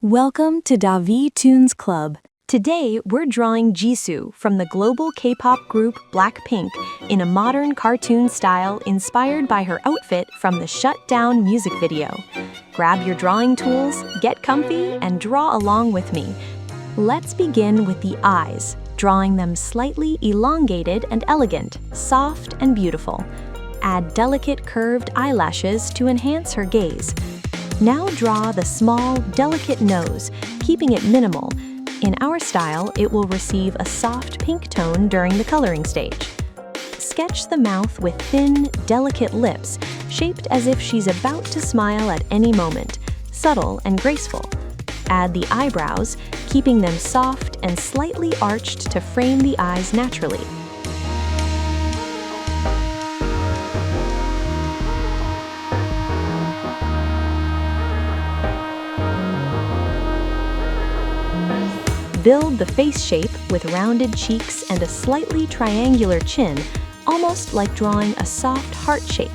Welcome to Davi Toons Club. Today, we're drawing Jisoo from the global K-pop group BLACKPINK in a modern cartoon style inspired by her outfit from the Shut Down music video. Grab your drawing tools, get comfy, and draw along with me. Let's begin with the eyes, drawing them slightly elongated and elegant, soft and beautiful. Add delicate curved eyelashes to enhance her gaze. Now draw the small, delicate nose, keeping it minimal. In our style, it will receive a soft pink tone during the coloring stage. Sketch the mouth with thin, delicate lips, shaped as if she's about to smile at any moment, subtle and graceful. Add the eyebrows, keeping them soft and slightly arched to frame the eyes naturally. Build the face shape with rounded cheeks and a slightly triangular chin, almost like drawing a soft heart shape.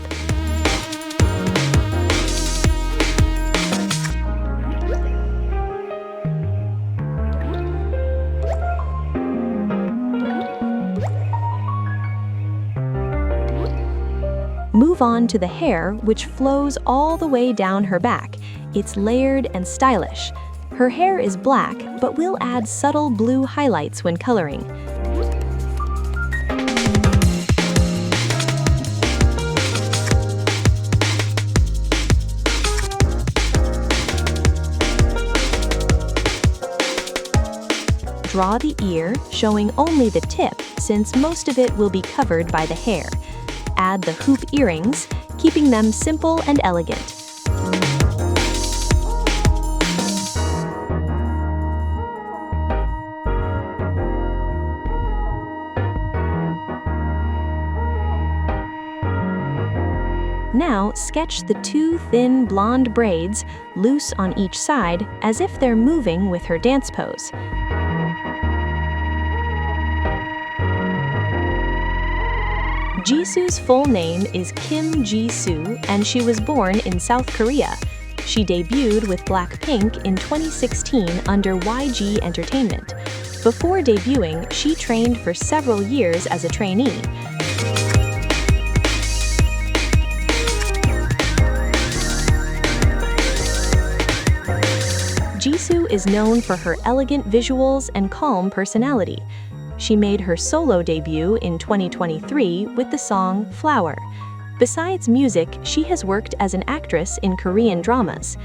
Move on to the hair, which flows all the way down her back. It's layered and stylish. Her hair is black, but we'll add subtle blue highlights when coloring. Draw the ear, showing only the tip, since most of it will be covered by the hair. Add the hoop earrings, keeping them simple and elegant. Now, sketch the two thin blonde braids, loose on each side, as if they're moving with her dance pose. Jisoo's full name is Kim Jisoo, and she was born in South Korea. She debuted with BLACKPINK in 2016 under YG Entertainment. Before debuting, she trained for several years as a trainee. Jisoo is known for her elegant visuals and calm personality. She made her solo debut in 2023 with the song Flower. Besides music, she has worked as an actress in Korean dramas.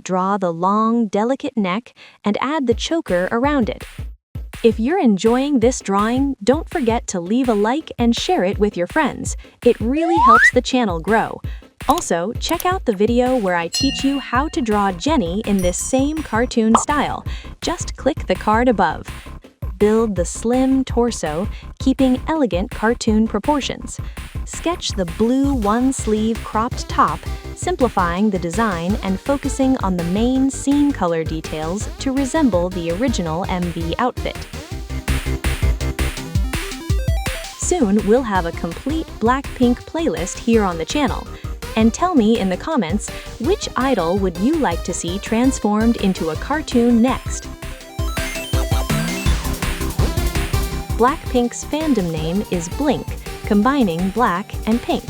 Draw the long, delicate neck and add the choker around it. If you're enjoying this drawing, don't forget to leave a like and share it with your friends. It really helps the channel grow. Also, check out the video where I teach you how to draw Jenny in this same cartoon style. Just click the card above. Build the slim torso, keeping elegant cartoon proportions. Sketch the blue one-sleeve cropped top, simplifying the design and focusing on the main scene color details to resemble the original MV outfit. Soon, we'll have a complete BLACKPINK playlist here on the channel. And tell me in the comments, which idol would you like to see transformed into a cartoon next? BLACKPINK's fandom name is Blink, combining black and pink.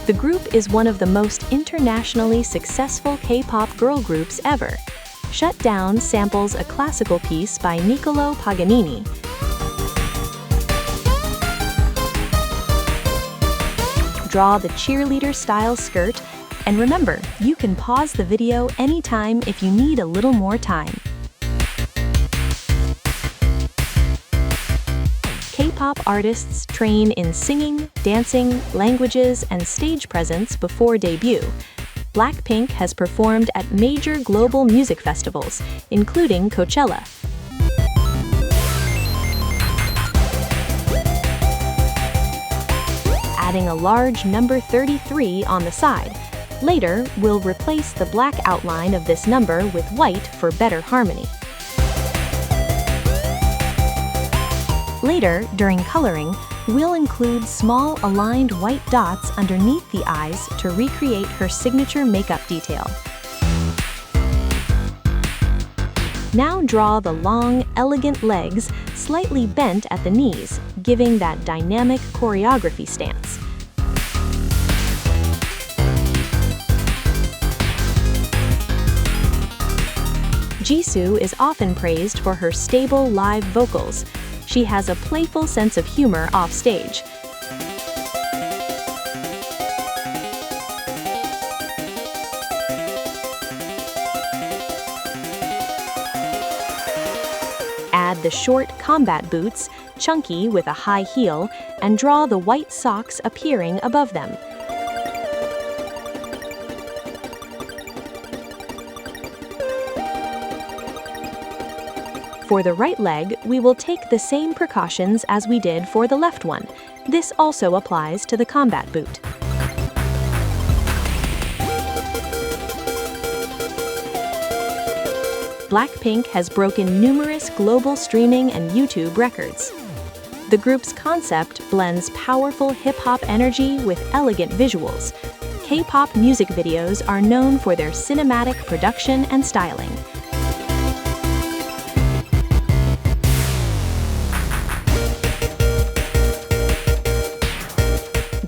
The group is one of the most internationally successful K-pop girl groups ever. Shut Down samples a classical piece by Niccolò Paganini. Draw the cheerleader-style skirt, and remember, you can pause the video anytime if you need a little more time. K-pop artists train in singing, dancing, languages, and stage presence before debut. BLACKPINK has performed at major global music festivals, including Coachella. adding a large number 33 on the side. Later, we'll replace the black outline of this number with white for better harmony. Later, during coloring, we'll include small aligned white dots underneath the eyes to recreate her signature makeup detail. Now draw the long, elegant legs, slightly bent at the knees, giving that dynamic choreography stance. Jisoo is often praised for her stable live vocals. She has a playful sense of humor off stage. Add the short combat boots, chunky with a high heel, and draw the white socks appearing above them. For the right leg, we will take the same precautions as we did for the left one. This also applies to the combat boot. BLACKPINK has broken numerous global streaming and YouTube records. The group's concept blends powerful hip-hop energy with elegant visuals. K-pop music videos are known for their cinematic production and styling.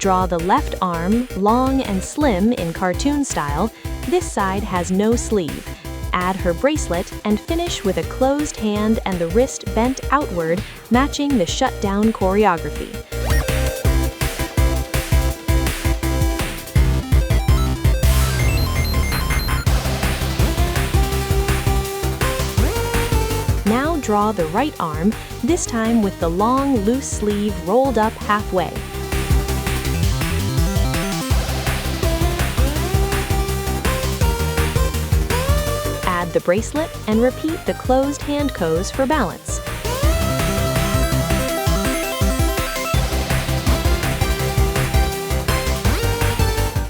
Draw the left arm, long and slim in cartoon style. This side has no sleeve. Add her bracelet and finish with a closed hand and the wrist bent outward, matching the shutdown choreography. Now draw the right arm, this time with the long, loose sleeve rolled up halfway. The bracelet and repeat the closed hand pose for balance.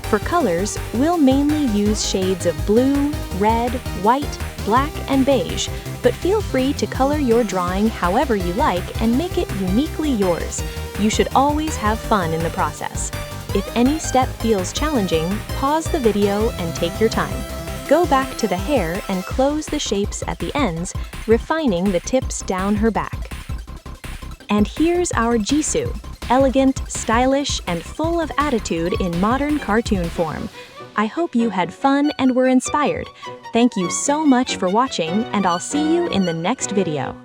For colors, we'll mainly use shades of blue, red, white, black, and beige, but feel free to color your drawing however you like and make it uniquely yours. You should always have fun in the process. If any step feels challenging, pause the video and take your time. Go back to the hair and close the shapes at the ends, refining the tips down her back. And here's our Jisoo, elegant, stylish, and full of attitude in modern cartoon form. I hope you had fun and were inspired. Thank you so much for watching, and I'll see you in the next video.